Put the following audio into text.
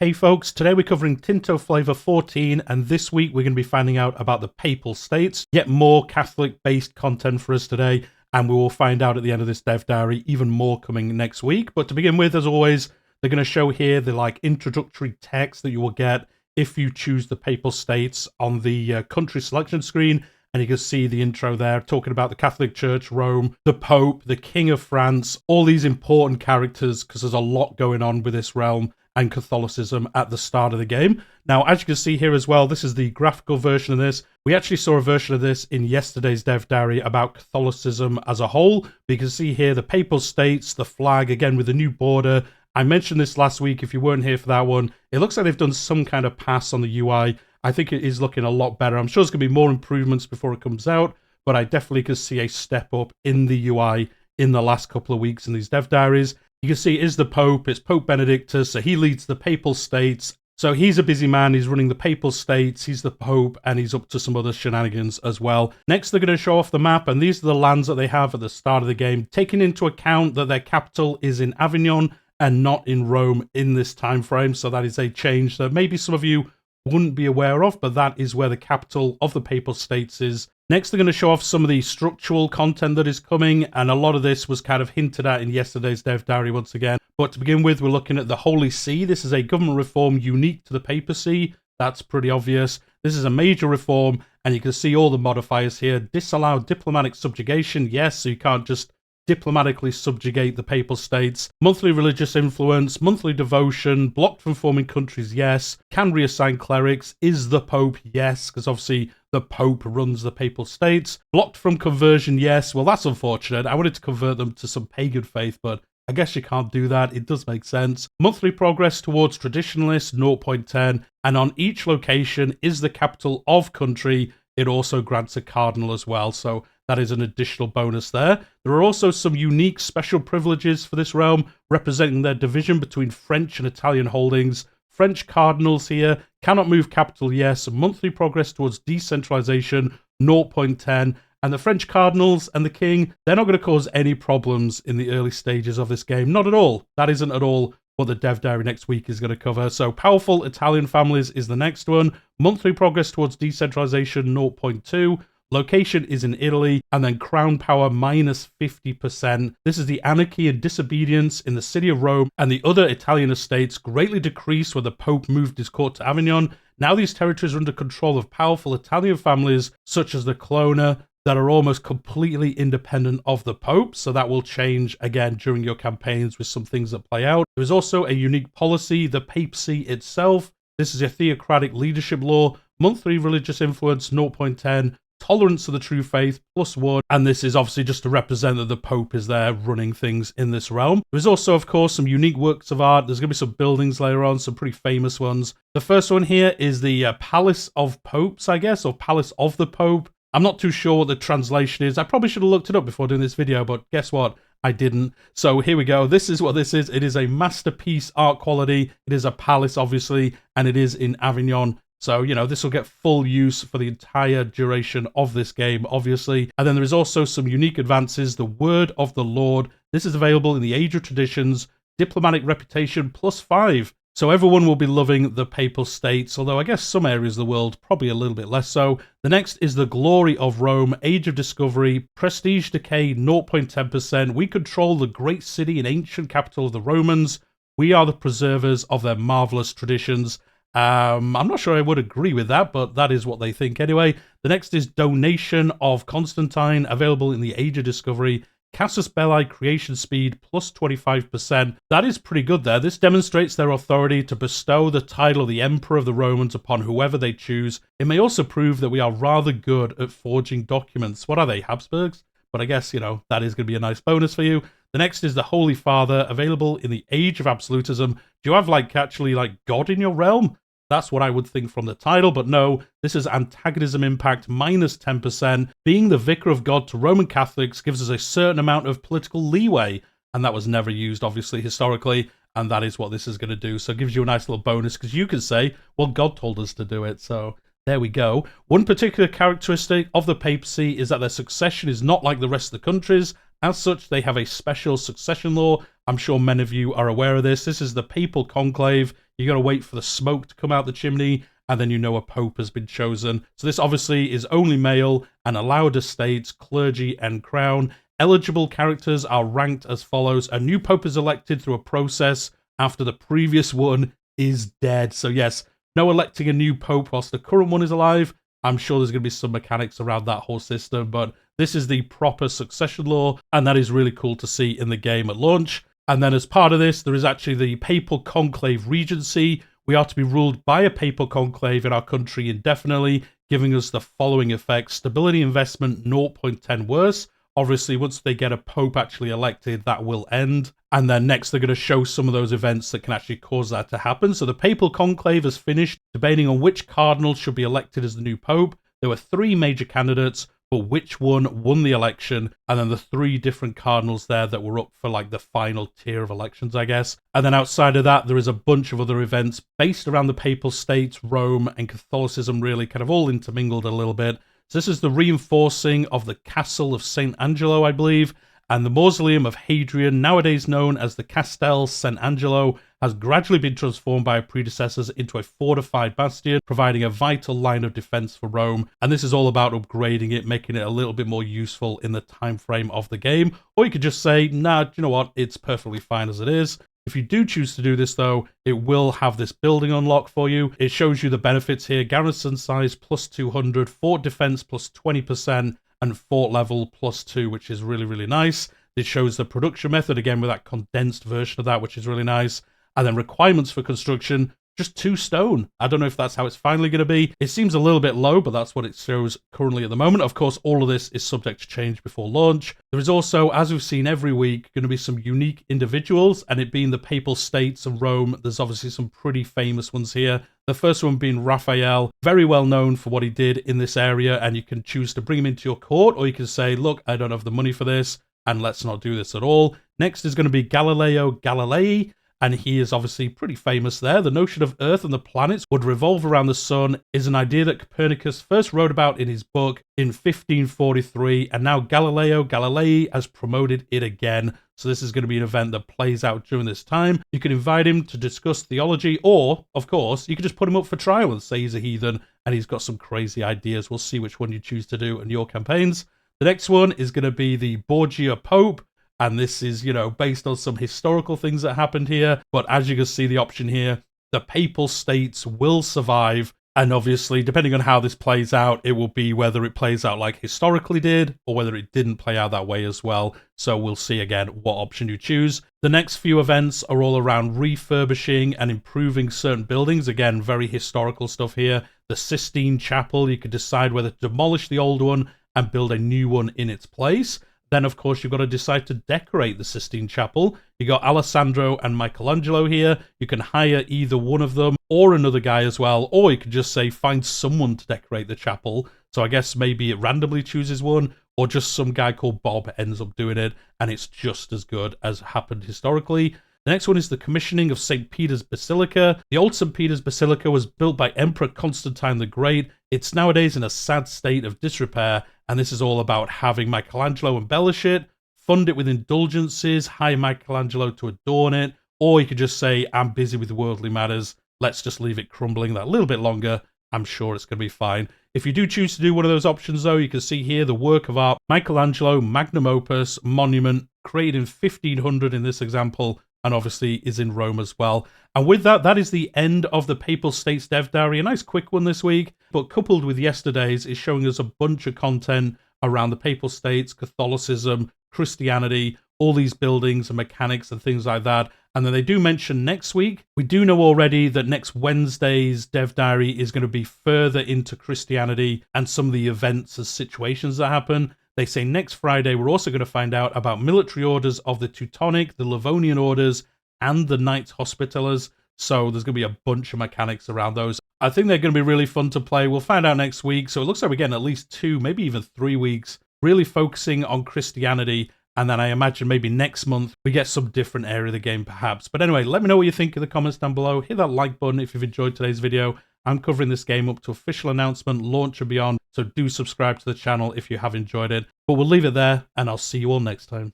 Hey folks, today we're covering Tinto Flavor 14, and this week we're going to be finding out about the Papal States. Yet more Catholic-based content for us today, and we will find out at the end of this dev diary even more coming next week. But to begin with, as always, they're going to show here the introductory text that you will get if you choose the Papal States on the country selection screen. And you can see the intro there talking about the Catholic Church, Rome, the Pope, the King of France, all these important characters, because there's a lot going on with this realm and Catholicism at the start of the game. Now, as you can see here as well, this is the graphical version of this. We actually saw a version of this in yesterday's dev diary about Catholicism as a whole. But you can see here the Papal States, the flag, again with the new border. I mentioned this last week if you weren't here for that one. It looks like they've done some kind of pass on the UI. I think it is looking a lot better. I'm sure there's going to be more improvements before it comes out, but I definitely could see a step up in the UI in the last couple of weeks in these dev diaries. You can see it is the Pope, it's Pope Benedictus, so he leads the Papal States. So he's a busy man, he's running the Papal States, he's the Pope, and he's up to some other shenanigans as well. Next, they're going to show off the map, and these are the lands that they have at the start of the game, taking into account that their capital is in Avignon and not in Rome in this time frame. So that is a change that maybe some of you wouldn't be aware of, but that is where the capital of the Papal States is. Next, they're going to show off some of the structural content that is coming, and a lot of this was kind of hinted at in yesterday's dev diary once again. But to begin with, we're looking at the Holy See. This is a government reform unique to the papacy. That's pretty obvious. This is a major reform, and you can see all the modifiers here. Disallow diplomatic subjugation, yes, so you can't just diplomatically subjugate the Papal States. Monthly religious influence, monthly devotion, blocked from forming countries, yes. Can reassign clerics, is the Pope, yes, because obviously the Pope runs the Papal States. Blocked from conversion, yes. Well, that's unfortunate. I wanted to convert them to some pagan faith, but I guess you can't do that. It does make sense. Monthly progress towards traditionalists, 0.10. And on each location is the capital of country. It also grants a cardinal as well, so that is an additional bonus there. There are also some unique special privileges for this realm, representing their division between French and Italian holdings. French cardinals here cannot move capital, yes. Monthly progress towards decentralization, 0.10. And the French cardinals and the king, they're not going to cause any problems in the early stages of this game. Not at all. That isn't at all what the dev diary next week is going to cover. So powerful Italian families is the next one. Monthly progress towards decentralization, 0.2. Location is in Italy, and then crown power minus 50%. This is the anarchy and disobedience in the city of Rome, and the other Italian estates greatly decreased when the Pope moved his court to Avignon. Now these territories are under control of powerful Italian families, such as the Colonna, that are almost completely independent of the Pope, so that will change again during your campaigns with some things that play out. There is also a unique policy, the papacy itself. This is a theocratic leadership law, monthly religious influence, 0.10. Tolerance of the true faith, +1, and this is obviously just to represent that the Pope is there running things in this realm. There's also, of course, some unique works of art. There's going to be some buildings later on, some pretty famous ones. The first one here is the Palace of Popes, I guess, or Palace of the Pope. I'm not too sure what the translation is. I probably should have looked it up before doing this video, but guess what? I didn't. So here we go. This is what this is. It is a masterpiece art quality. It is a palace, obviously, and it is in Avignon. So, you know, this will get full use for the entire duration of this game, obviously. And then there is also some unique advances. The Word of the Lord. This is available in the Age of Traditions. Diplomatic reputation +5. So everyone will be loving the Papal States, although I guess some areas of the world probably a little bit less so. The next is the Glory of Rome, Age of Discovery, Prestige Decay, 0.10%. We control the great city and ancient capital of the Romans. We are the preservers of their marvelous traditions. I'm not sure I would agree with that, but that is what they think anyway. The next is Donation of Constantine, available in the Age of Discovery. Casus Belli creation speed +25%. That is pretty good there. This demonstrates their authority to bestow the title of the Emperor of the Romans upon whoever they choose. It may also prove that we are rather good at forging documents. What are they, Habsburgs? But I guess, you know, that is going to be a nice bonus for you. The next is the Holy Father, available in the Age of Absolutism. Do you have, actually, God in your realm? That's what I would think from the title, but no, this is antagonism impact -10%. Being the vicar of God to Roman Catholics gives us a certain amount of political leeway, and that was never used, obviously, historically, and that is what this is going to do. So it gives you a nice little bonus, because you can say, well, God told us to do it, so there we go. One particular characteristic of the papacy is that their succession is not like the rest of the countries. As such, they have a special succession law I'm sure many of you are aware of this. This is the papal conclave. You got to wait for the smoke to come out the chimney, and then you know a pope has been chosen. So this obviously is only male and allowed estates, clergy, and crown. Eligible characters are ranked as follows. A new pope is elected through a process after the previous one is dead. So yes, no electing a new pope whilst the current one is alive. I'm sure there's going to be some mechanics around that whole system, but this is the proper succession law, and that is really cool to see in the game at launch. And then as part of this, there is actually the Papal Conclave Regency. We are to be ruled by a Papal Conclave in our country indefinitely, giving us the following effects. Stability investment 0.10 worse. Obviously, once they get a pope actually elected, that will end. And then next, they're going to show some of those events that can actually cause that to happen. So the Papal Conclave has finished debating on which cardinal should be elected as the new pope. There were 3 major candidates, but which one won the election? And then the 3 different cardinals there that were up for like the final tier of elections, I guess. And then outside of that, there is a bunch of other events based around the Papal States, Rome, and Catholicism, really kind of all intermingled a little bit. So this is the reinforcing of the Castle of St. Angelo, I believe, and the Mausoleum of Hadrian, nowadays known as the Castel St. Angelo, has gradually been transformed by our predecessors into a fortified bastion, providing a vital line of defense for Rome. And this is all about upgrading it, making it a little bit more useful in the time frame of the game. Or you could just say, nah, do you know what? It's perfectly fine as it is. If you do choose to do this, though, it will have this building unlock for you. It shows you the benefits here. Garrison size plus 200, fort defense plus 20%, and fort level plus 2, which is really, really nice. It shows the production method, again, with that condensed version of that, which is really nice. And then requirements for construction, just 2 stone. I don't know if that's how it's finally going to be. It seems a little bit low, but that's what it shows currently at the moment. Of course, all of this is subject to change before launch. There is also, as we've seen every week, going to be some unique individuals, and it being the Papal States and Rome, there's obviously some pretty famous ones here. The first one being Raphael, very well known for what he did in this area, and you can choose to bring him into your court, or you can say, look, I don't have the money for this, and let's not do this at all. Next is going to be Galileo Galilei, and he is obviously pretty famous there. The notion of Earth and the planets would revolve around the sun is an idea that Copernicus first wrote about in his book in 1543, and now Galileo Galilei has promoted it again. So this is going to be an event that plays out during this time. You can invite him to discuss theology, or, of course, you can just put him up for trial and say he's a heathen, and he's got some crazy ideas. We'll see which one you choose to do in your campaigns. The next one is going to be the Borgia Pope. And this is, you know, based on some historical things that happened here. But as you can see the option here, the Papal States will survive. And obviously, depending on how this plays out, it will be whether it plays out like historically did or whether it didn't play out that way as well. So we'll see again what option you choose. The next few events are all around refurbishing and improving certain buildings. Again, very historical stuff here. The Sistine Chapel, you could decide whether to demolish the old one and build a new one in its place. Then, of course, you've got to decide to decorate the Sistine Chapel. You got Alessandro and Michelangelo here. You can hire either one of them or another guy as well. Or you could just say, find someone to decorate the chapel. So I guess maybe it randomly chooses one, or just some guy called Bob ends up doing it, and it's just as good as happened historically. The next one is the commissioning of St. Peter's Basilica. The old St. Peter's Basilica was built by Emperor Constantine the Great. It's nowadays in a sad state of disrepair, and this is all about having Michelangelo embellish it, fund it with indulgences, hire Michelangelo to adorn it, or you could just say, I'm busy with worldly matters, let's just leave it crumbling that little bit longer. I'm sure it's going to be fine. If you do choose to do one of those options, though, you can see here the work of art, Michelangelo, magnum opus, monument, created in 1500 in this example, and obviously is in Rome as well. And with that, that is the end of the Papal States Dev Diary. A nice quick one this week, but coupled with yesterday's is showing us a bunch of content around the Papal States, Catholicism, Christianity, all these buildings and mechanics and things like that. And then they do mention next week. We do know already that next Wednesday's Dev Diary is going to be further into Christianity and some of the events and situations that happen. They say next Friday, we're also going to find out about military orders of the Teutonic, the Livonian orders, and the Knights Hospitallers. So there's going to be a bunch of mechanics around those. I think they're going to be really fun to play. We'll find out next week. So it looks like we're getting at least 2, maybe even 3 weeks, really focusing on Christianity. And then I imagine maybe next month we get some different area of the game perhaps. But anyway, let me know what you think in the comments down below. Hit that like button if you've enjoyed today's video. I'm covering this game up to official announcement, launch and beyond. So do subscribe to the channel if you have enjoyed it. But we'll leave it there, and I'll see you all next time.